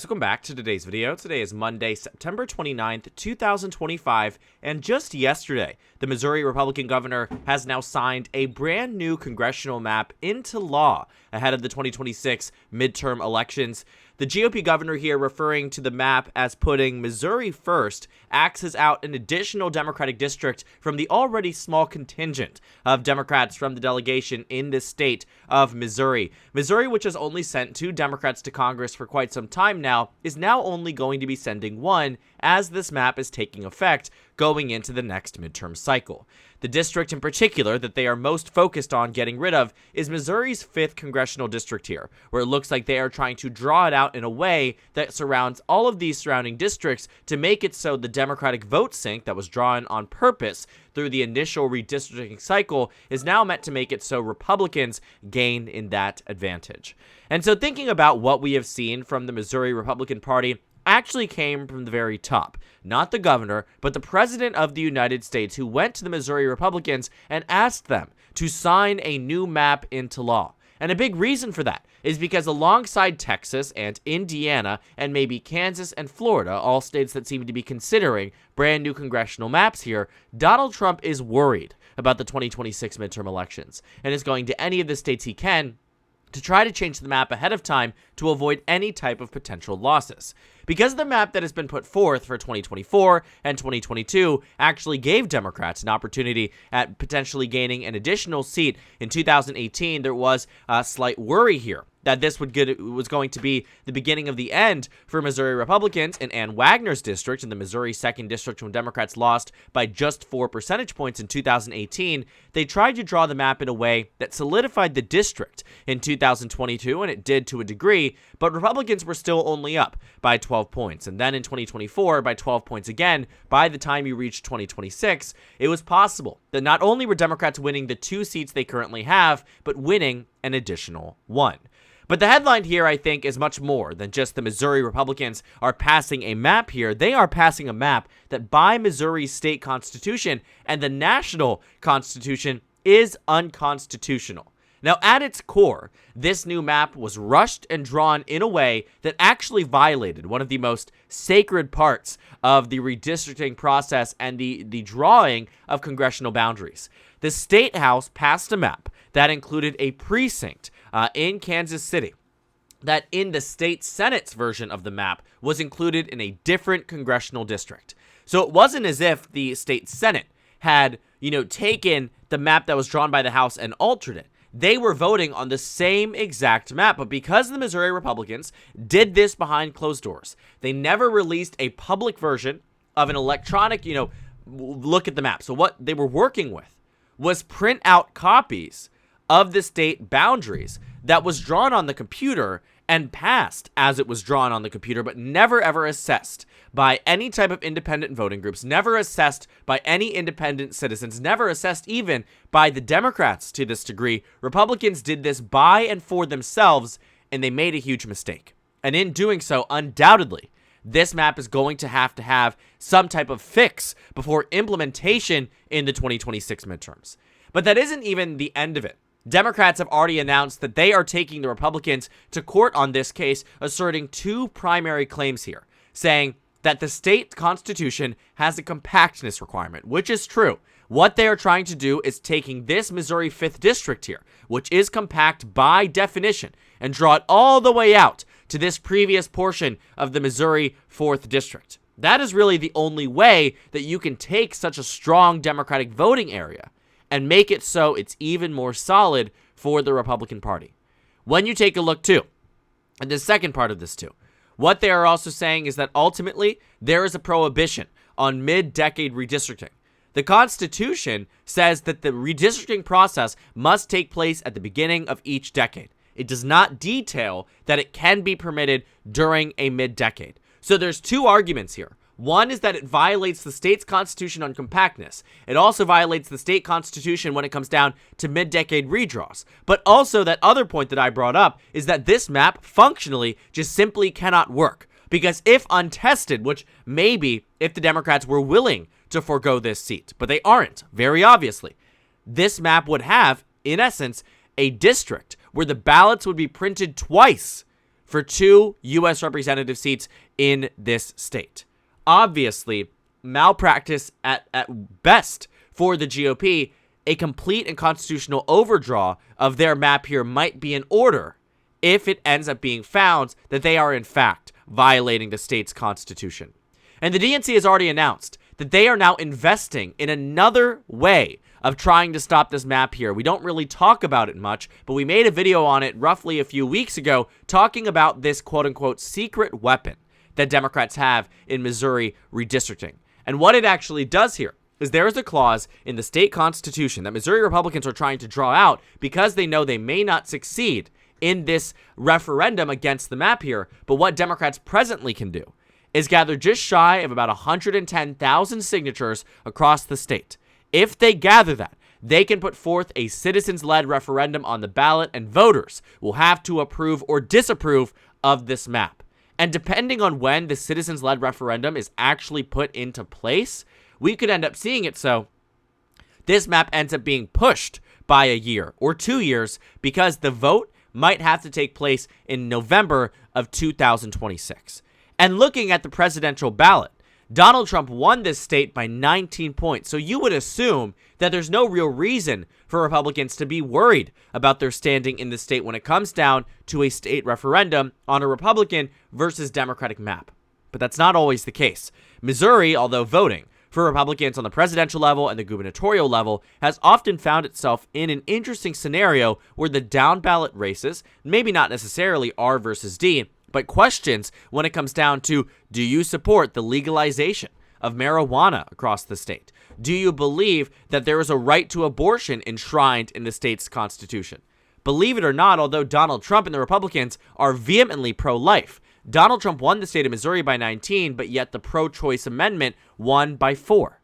Welcome back to today's video. Today is Monday, September 29th, 2025, and just yesterday, the Missouri Republican governor has now signed a brand new congressional map into law ahead of the 2026 midterm elections. The GOP governor here, referring to the map as putting Missouri first, axes out an additional Democratic district from the already small contingent of Democrats from the delegation in this state of Missouri. Missouri, which has only sent 2 Democrats to Congress for quite some time now, is now only going to be sending 1 as this map is taking effect going into the next midterm cycle. The district in particular that they are most focused on getting rid of is Missouri's 5th congressional district here, where it looks like they are trying to draw it out in a way that surrounds all of these surrounding districts to make it so the Democratic vote sink that was drawn on purpose through the initial redistricting cycle is now meant to make it so Republicans gain in that advantage. And so thinking about what we have seen from the Missouri Republican Party actually came from the very top. Not the governor, but the president of the United States, who went to the Missouri Republicans and asked them to sign a new map into law. And a big reason for that is because alongside Texas and Indiana and maybe Kansas and Florida, all states that seem to be considering brand new congressional maps here, Donald Trump is worried about the 2026 midterm elections and is going to any of the states he can to try to change the map ahead of time to avoid any type of potential losses. Because the map that has been put forth for 2024 and 2022 actually gave Democrats an opportunity at potentially gaining an additional seat in 2018, there was a slight worry here that this was going to be the beginning of the end for Missouri Republicans in Ann Wagner's district, in the Missouri 2nd District, when Democrats lost by just 4 percentage points in 2018. They tried to draw the map in a way that solidified the district in 2022, and it did to a degree, but Republicans were still only up by 12 points. And then in 2024, by 12 points again. By the time you reached 2026, it was possible that not only were Democrats winning the 2 seats they currently have, but winning an additional 1. But the headline here, I think, is much more than just the Missouri Republicans are passing a map here. They are passing a map that by Missouri's state constitution and the national constitution is unconstitutional. Now, at its core, this new map was rushed and drawn in a way that actually violated one of the most sacred parts of the redistricting process and the drawing of congressional boundaries. The State House passed a map that included a precinct in Kansas City that in the state Senate's version of the map was included in a different congressional district. So it wasn't as if the state Senate had, taken the map that was drawn by the House and altered it. They were voting on the same exact map, but because the Missouri Republicans did this behind closed doors, they never released a public version of an electronic, look at the map. So what they were working with was print out copies of the state boundaries that was drawn on the computer and passed as it was drawn on the computer, but never ever assessed by any type of independent voting groups, never assessed by any independent citizens, never assessed even by the Democrats to this degree. Republicans did this by and for themselves, and they made a huge mistake. And in doing so, undoubtedly, this map is going to have some type of fix before implementation in the 2026 midterms. But that isn't even the end of it. Democrats have already announced that they are taking the Republicans to court on this case, asserting 2 primary claims here, saying that the state constitution has a compactness requirement, which is true. What they are trying to do is taking this Missouri 5th district here, which is compact by definition, and draw it all the way out to this previous portion of the Missouri 4th district. That is really the only way that you can take such a strong Democratic voting area and make it so it's even more solid for the Republican Party. When you take a look, too, at the second part of this, too, what they are also saying is that ultimately there is a prohibition on mid-decade redistricting. The Constitution says that the redistricting process must take place at the beginning of each decade. It does not detail that it can be permitted during a mid-decade. So there's 2 arguments here. One is that it violates the state's constitution on compactness. It also violates the state constitution when it comes down to mid-decade redraws. But also that other point that I brought up is that this map functionally just simply cannot work. Because if untested, which maybe if the Democrats were willing to forego this seat, but they aren't, very obviously, this map would have, in essence, a district where the ballots would be printed twice for 2 U.S. representative seats in this state. Obviously, malpractice at best for the GOP. A complete and constitutional overdraw of their map here might be in order if it ends up being found that they are in fact violating the state's constitution. And the DNC has already announced that they are now investing in another way of trying to stop this map here. We don't really talk about it much, but we made a video on it roughly a few weeks ago talking about this quote-unquote secret weapon that Democrats have in Missouri redistricting. And what it actually does here is there is a clause in the state constitution that Missouri Republicans are trying to draw out because they know they may not succeed in this referendum against the map here. But what Democrats presently can do is gather just shy of about 110,000 signatures across the state. If they gather that, they can put forth a citizens-led referendum on the ballot, and voters will have to approve or disapprove of this map. And depending on when the citizens-led referendum is actually put into place, we could end up seeing it so this map ends up being pushed by a year or 2 years because the vote might have to take place in November of 2026. And looking at the presidential ballot, Donald Trump won this state by 19 points. So you would assume that there's no real reason for Republicans to be worried about their standing in the state when it comes down to a state referendum on a Republican versus Democratic map. But that's not always the case. Missouri, although voting for Republicans on the presidential level and the gubernatorial level, has often found itself in an interesting scenario where the down ballot races, maybe not necessarily R versus D, but questions when it comes down to, do you support the legalization of marijuana across the state? Do you believe that there is a right to abortion enshrined in the state's constitution? Believe it or not, although Donald Trump and the Republicans are vehemently pro-life, Donald Trump won the state of Missouri by 19, but yet the pro-choice amendment won by 4.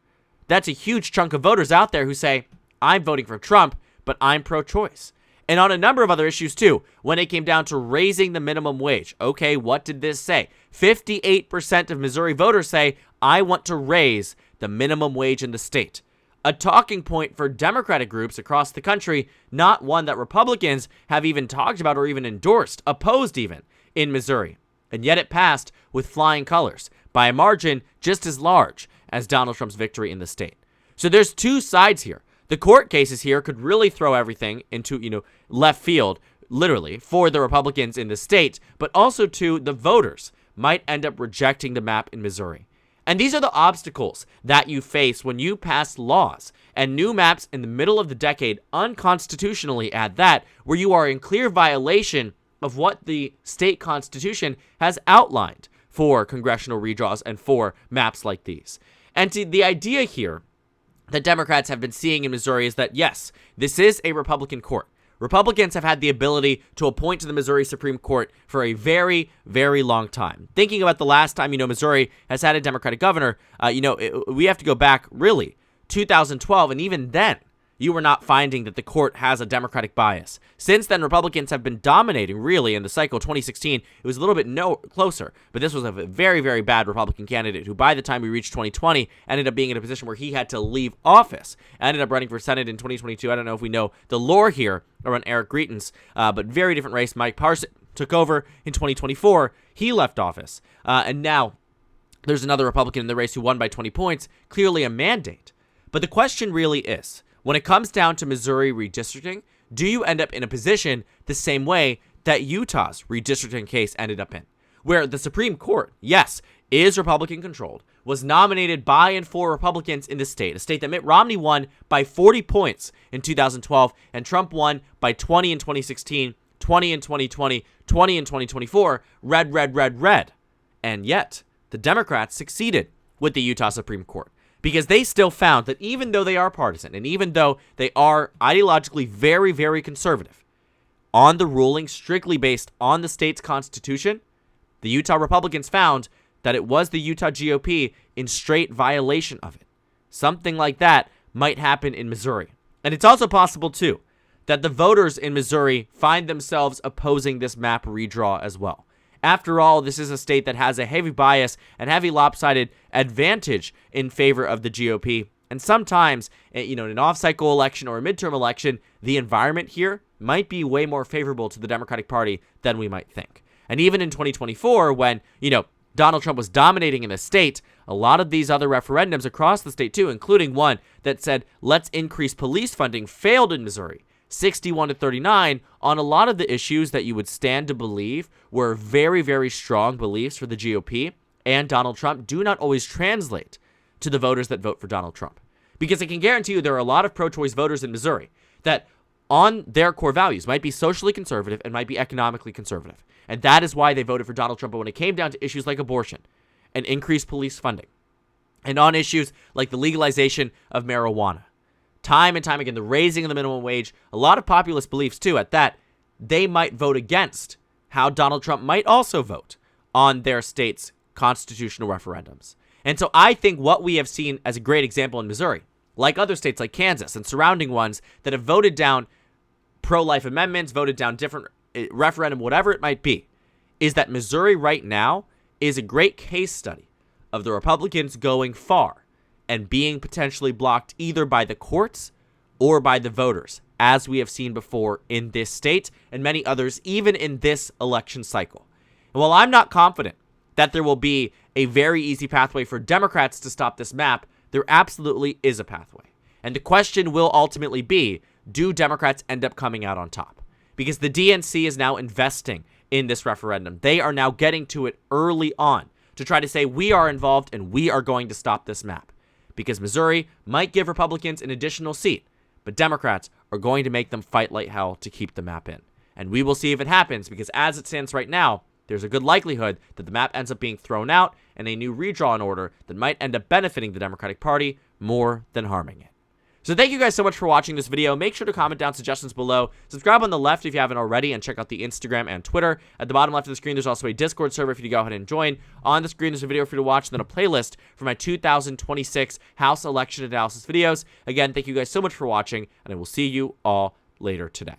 That's a huge chunk of voters out there who say, I'm voting for Trump, but I'm pro-choice. And on a number of other issues too, when it came down to raising the minimum wage. Okay, what did this say? 58% of Missouri voters say, I want to raise the minimum wage in the state. A talking point for Democratic groups across the country, not one that Republicans have even talked about or even endorsed, opposed even, in Missouri. And yet it passed with flying colors by a margin just as large as Donald Trump's victory in the state. So there's two sides here. The court cases here could really throw everything into, left field, literally, for the Republicans in the state, but also to the voters might end up rejecting the map in Missouri. And these are the obstacles that you face when you pass laws and new maps in the middle of the decade, unconstitutionally at that, where you are in clear violation of what the state constitution has outlined for congressional redraws and for maps like these. And the idea here that Democrats have been seeing in Missouri is that, yes, this is a Republican court. Republicans have had the ability to appoint to the Missouri Supreme Court for a very, very long time. Thinking about the last time, Missouri has had a Democratic governor, we have to go back, really, 2012, and even then, you were not finding that the court has a Democratic bias. Since then, Republicans have been dominating, really, in the cycle 2016. It was a little bit closer, but this was a very, very bad Republican candidate who, by the time we reached 2020, ended up being in a position where he had to leave office. Ended up running for Senate in 2022. I don't know if we know the lore here around Eric Greitens, but very different race. Mike Parson took over in 2024. He left office. And now there's another Republican in the race who won by 20 points, clearly a mandate. But the question really is, when it comes down to Missouri redistricting, do you end up in a position the same way that Utah's redistricting case ended up in, where the Supreme Court, yes, is Republican-controlled, was nominated by and for Republicans in the state, a state that Mitt Romney won by 40 points in 2012, and Trump won by 20 in 2016, 20 in 2020, 20 in 2024, red, red, red, red. And yet, the Democrats succeeded with the Utah Supreme Court, because they still found that even though they are partisan and even though they are ideologically very, very conservative, on the ruling strictly based on the state's constitution, the Utah Republicans found that it was the Utah GOP in straight violation of it. Something like that might happen in Missouri. And it's also possible, too, that the voters in Missouri find themselves opposing this map redraw as well. After all, this is a state that has a heavy bias and heavy lopsided advantage in favor of the GOP. And sometimes, in an off-cycle election or a midterm election, the environment here might be way more favorable to the Democratic Party than we might think. And even in 2024, when, Donald Trump was dominating in the state, a lot of these other referendums across the state too, including one that said, let's increase police funding, failed in Missouri, 61-39 on a lot of the issues that you would stand to believe were very, very strong beliefs for the GOP and Donald Trump do not always translate to the voters that vote for Donald Trump. Because I can guarantee you there are a lot of pro-choice voters in Missouri that on their core values might be socially conservative and might be economically conservative. And that is why they voted for Donald Trump. But when it came down to issues like abortion and increased police funding, and on issues like the legalization of marijuana, time and time again, the raising of the minimum wage, a lot of populist beliefs too, at that, they might vote against how Donald Trump might also vote on their state's constitutional referendums. And so I think what we have seen as a great example in Missouri, like other states like Kansas and surrounding ones that have voted down pro-life amendments, voted down different referendum, whatever it might be, is that Missouri right now is a great case study of the Republicans going far and being potentially blocked either by the courts or by the voters, as we have seen before in this state and many others, even in this election cycle. And while I'm not confident that there will be a very easy pathway for Democrats to stop this map, there absolutely is a pathway. And the question will ultimately be, do Democrats end up coming out on top? Because the DNC is now investing in this referendum. They are now getting to it early on to try to say we are involved and we are going to stop this map. Because Missouri might give Republicans an additional seat, but Democrats are going to make them fight like hell to keep the map in. And we will see if it happens, because as it stands right now, there's a good likelihood that the map ends up being thrown out and a new redraw in order that might end up benefiting the Democratic Party more than harming it. So thank you guys so much for watching this video. Make sure to comment down suggestions below. Subscribe on the left if you haven't already, and check out the Instagram and Twitter. At the bottom left of the screen, there's also a Discord server for you to go ahead and join. On the screen, there's a video for you to watch, and then a playlist for my 2026 House election analysis videos. Again, thank you guys so much for watching, and I will see you all later today.